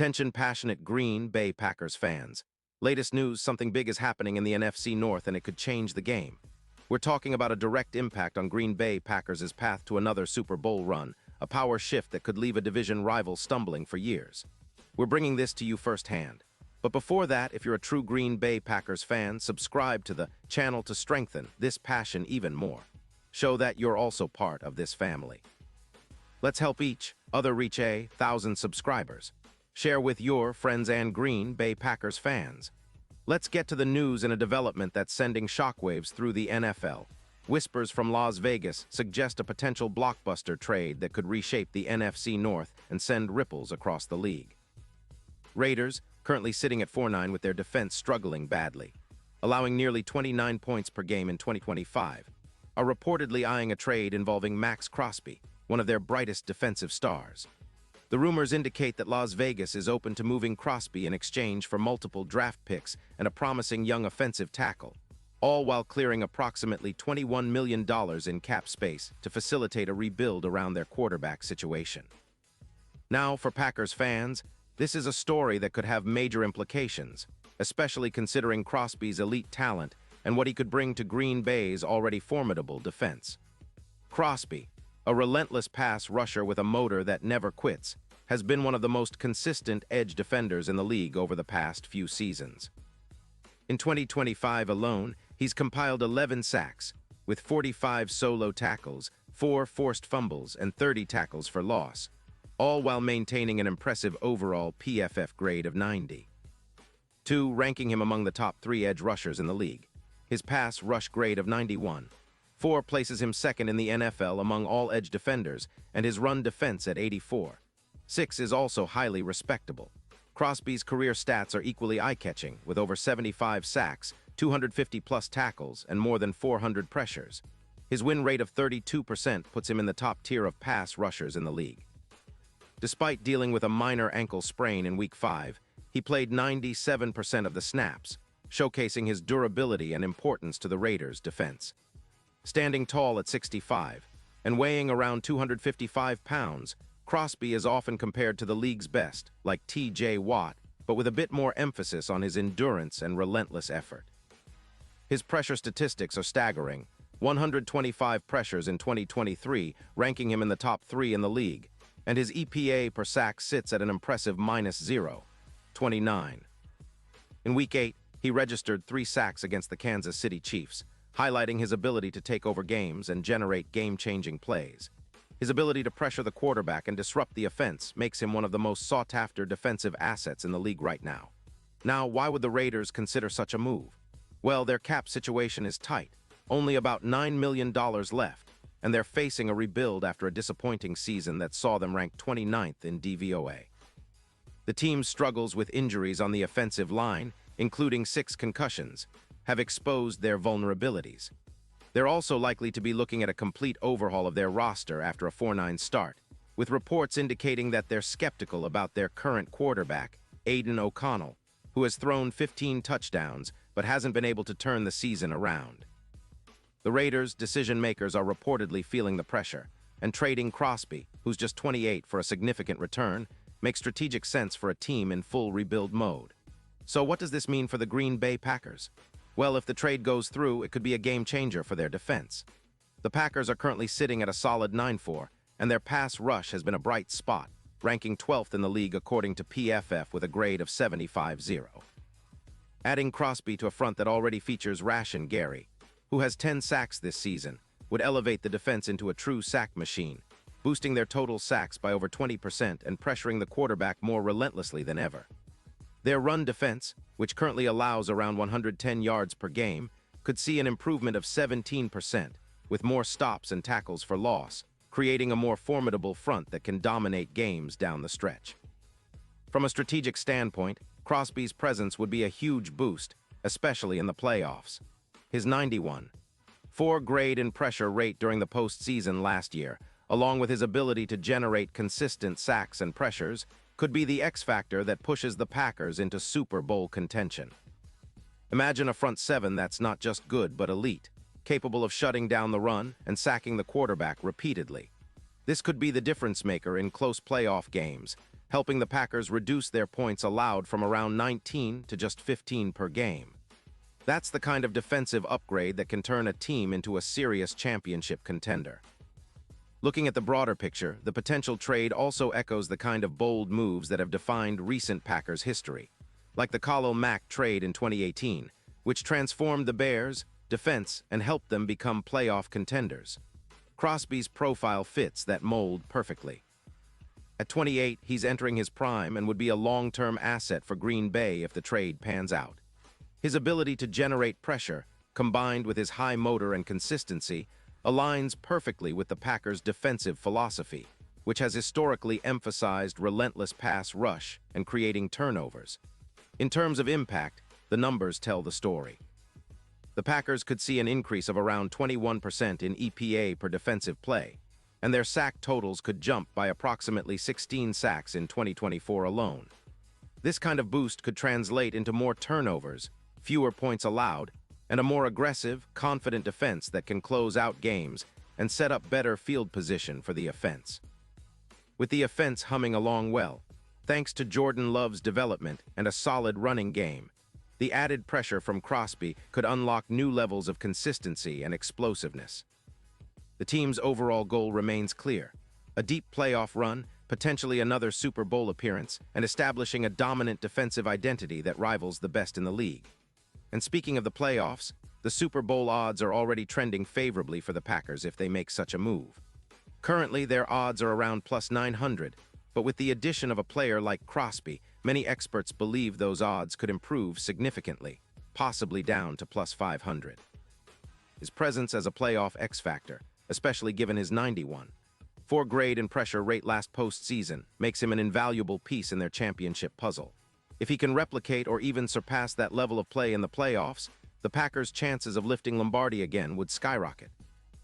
Attention passionate Green Bay Packers fans. Latest news, something big is happening in the NFC North and it could change the game. We're talking about a direct impact on Green Bay Packers' path to another Super Bowl run, a power shift that could leave a division rival stumbling for years. We're bringing this to you firsthand. But before that, if you're a true Green Bay Packers fan, subscribe to the channel to strengthen this passion even more. Show that you're also part of this family. Let's help each other reach 1,000 subscribers. Share with your friends and Green Bay Packers fans. Let's get to the news in a development that's sending shockwaves through the NFL. Whispers from Las Vegas suggest a potential blockbuster trade that could reshape the NFC North and send ripples across the league. Raiders, currently sitting at 4-9 with their defense struggling badly, allowing nearly 29 points per game in 2025, are reportedly eyeing a trade involving Max Crosby, one of their brightest defensive stars. The rumors indicate that Las Vegas is open to moving Crosby in exchange for multiple draft picks and a promising young offensive tackle, all while clearing approximately $21 million in cap space to facilitate a rebuild around their quarterback situation. Now, for Packers fans, this is a story that could have major implications, especially considering Crosby's elite talent and what he could bring to Green Bay's already formidable defense. Crosby, a relentless pass rusher with a motor that never quits, has been one of the most consistent edge defenders in the league over the past few seasons. In 2025 alone, he's compiled 11 sacks, with 45 solo tackles, 4 forced fumbles, and 30 tackles for loss, all while maintaining an impressive overall PFF grade of 90. 2, ranking him among the top 3 edge rushers in the league. His pass rush grade of 91. 4 places him second in the NFL among all edge defenders, and his run defense at 84. 6 is also highly respectable. Crosby's career stats are equally eye-catching, with over 75 sacks, 250-plus tackles, and more than 400 pressures. His win rate of 32% puts him in the top tier of pass rushers in the league. Despite dealing with a minor ankle sprain in Week 5, he played 97% of the snaps, showcasing his durability and importance to the Raiders' defense. Standing tall at 65 and weighing around 255 pounds, Crosby is often compared to the league's best, like T.J. Watt, but with a bit more emphasis on his endurance and relentless effort. His pressure statistics are staggering: 125 pressures in 2023, ranking him in the top 3 in the league, and his EPA per sack sits at an impressive -0.29. In Week 8, he registered 3 sacks against the Kansas City Chiefs, highlighting his ability to take over games and generate game-changing plays. His ability to pressure the quarterback and disrupt the offense makes him one of the most sought-after defensive assets in the league right now. Now, why would the Raiders consider such a move? Well, their cap situation is tight, only about $9 million left, and they're facing a rebuild after a disappointing season that saw them ranked 29th in DVOA. The team's struggles with injuries on the offensive line, including 6 concussions, have exposed their vulnerabilities. They're also likely to be looking at a complete overhaul of their roster after a 4-9 start, with reports indicating that they're skeptical about their current quarterback, Aiden O'Connell, who has thrown 15 touchdowns but hasn't been able to turn the season around. The Raiders' decision-makers are reportedly feeling the pressure, and trading Crosby, who's just 28, for a significant return makes strategic sense for a team in full rebuild mode. So what does this mean for the Green Bay Packers? Well, if the trade goes through, it could be a game-changer for their defense. The Packers are currently sitting at a solid 9-4, and their pass rush has been a bright spot, ranking 12th in the league according to PFF with a grade of 75-0. Adding Crosby to a front that already features Rashan Gary, who has 10 sacks this season, would elevate the defense into a true sack machine, boosting their total sacks by over 20% and pressuring the quarterback more relentlessly than ever. Their run defense, which currently allows around 110 yards per game, could see an improvement of 17%, with more stops and tackles for loss, creating a more formidable front that can dominate games down the stretch. From a strategic standpoint, Crosby's presence would be a huge boost, especially in the playoffs. His 91.4 grade and pressure rate during the postseason last year, along with his ability to generate consistent sacks and pressures, could be the X factor that pushes the Packers into Super Bowl contention. Imagine a front seven that's not just good but elite, capable of shutting down the run and sacking the quarterback repeatedly. This could be the difference maker in close playoff games, helping the Packers reduce their points allowed from around 19 to just 15 per game. That's the kind of defensive upgrade that can turn a team into a serious championship contender. Looking at the broader picture, the potential trade also echoes the kind of bold moves that have defined recent Packers history, like the Khalil Mack trade in 2018, which transformed the Bears' defense and helped them become playoff contenders. Crosby's profile fits that mold perfectly. At 28, he's entering his prime and would be a long-term asset for Green Bay if the trade pans out. His ability to generate pressure, combined with his high motor and consistency, aligns perfectly with the Packers' defensive philosophy, which has historically emphasized relentless pass rush and creating turnovers. In terms of impact, the numbers tell the story. The Packers could see an increase of around 21% in EPA per defensive play, and their sack totals could jump by approximately 16 sacks in 2024 alone. This kind of boost could translate into more turnovers, fewer points allowed, and a more aggressive, confident defense that can close out games and set up better field position for the offense. With the offense humming along well, thanks to Jordan Love's development and a solid running game, the added pressure from Crosby could unlock new levels of consistency and explosiveness. The team's overall goal remains clear: a deep playoff run, potentially another Super Bowl appearance, and establishing a dominant defensive identity that rivals the best in the league. And speaking of the playoffs, the Super Bowl odds are already trending favorably for the Packers if they make such a move. Currently, their odds are around plus 900, but with the addition of a player like Crosby, many experts believe those odds could improve significantly, possibly down to plus 500. His presence as a playoff X-factor, especially given his 91.4 grade and pressure rate last postseason, makes him an invaluable piece in their championship puzzle. If he can replicate or even surpass that level of play in the playoffs, the Packers' chances of lifting Lombardi again would skyrocket.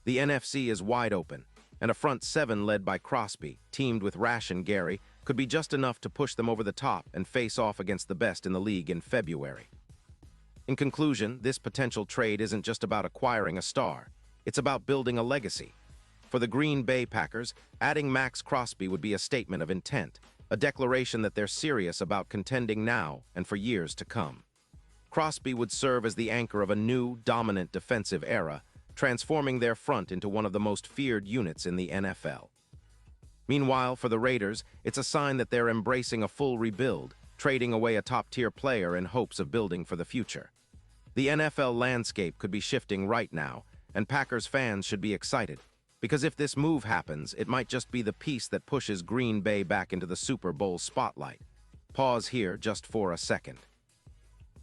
The NFC is wide open, and a front seven led by Crosby, teamed with Rash and Gary, could be just enough to push them over the top and face off against the best in the league in February. In conclusion, this potential trade isn't just about acquiring a star. It's about building a legacy. For the Green Bay Packers, adding Max Crosby would be a statement of intent, a declaration that they're serious about contending now and for years to come. Crosby would serve as the anchor of a new, dominant defensive era, transforming their front into one of the most feared units in the NFL. Meanwhile, for the Raiders, it's a sign that they're embracing a full rebuild, trading away a top-tier player in hopes of building for the future. The NFL landscape could be shifting right now, and Packers fans should be excited, because if this move happens, it might just be the piece that pushes Green Bay back into the Super Bowl spotlight. Pause here just for a second.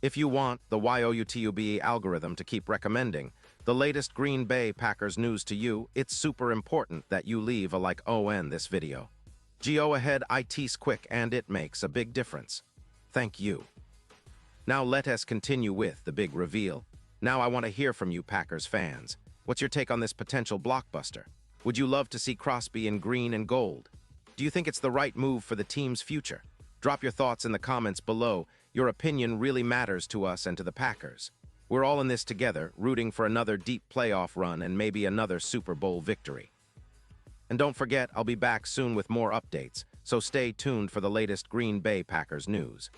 If you want the YOUTUBE algorithm to keep recommending the latest Green Bay Packers news to you, it's super important that you leave a like on this video. Go ahead, it's quick and it makes a big difference. Thank you. Now let us continue with the big reveal. Now I want to hear from you Packers fans. What's your take on this potential blockbuster? Would you love to see Crosby in green and gold? Do you think it's the right move for the team's future? Drop your thoughts in the comments below. Your opinion really matters to us and to the Packers. We're all in this together, rooting for another deep playoff run and maybe another Super Bowl victory. And don't forget, I'll be back soon with more updates, so stay tuned for the latest Green Bay Packers news.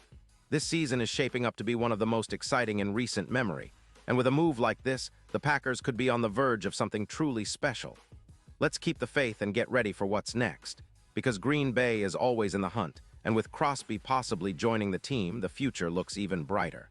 This season is shaping up to be one of the most exciting in recent memory. And with a move like this, the Packers could be on the verge of something truly special. Let's keep the faith and get ready for what's next, because Green Bay is always in the hunt, and with Crosby possibly joining the team, the future looks even brighter.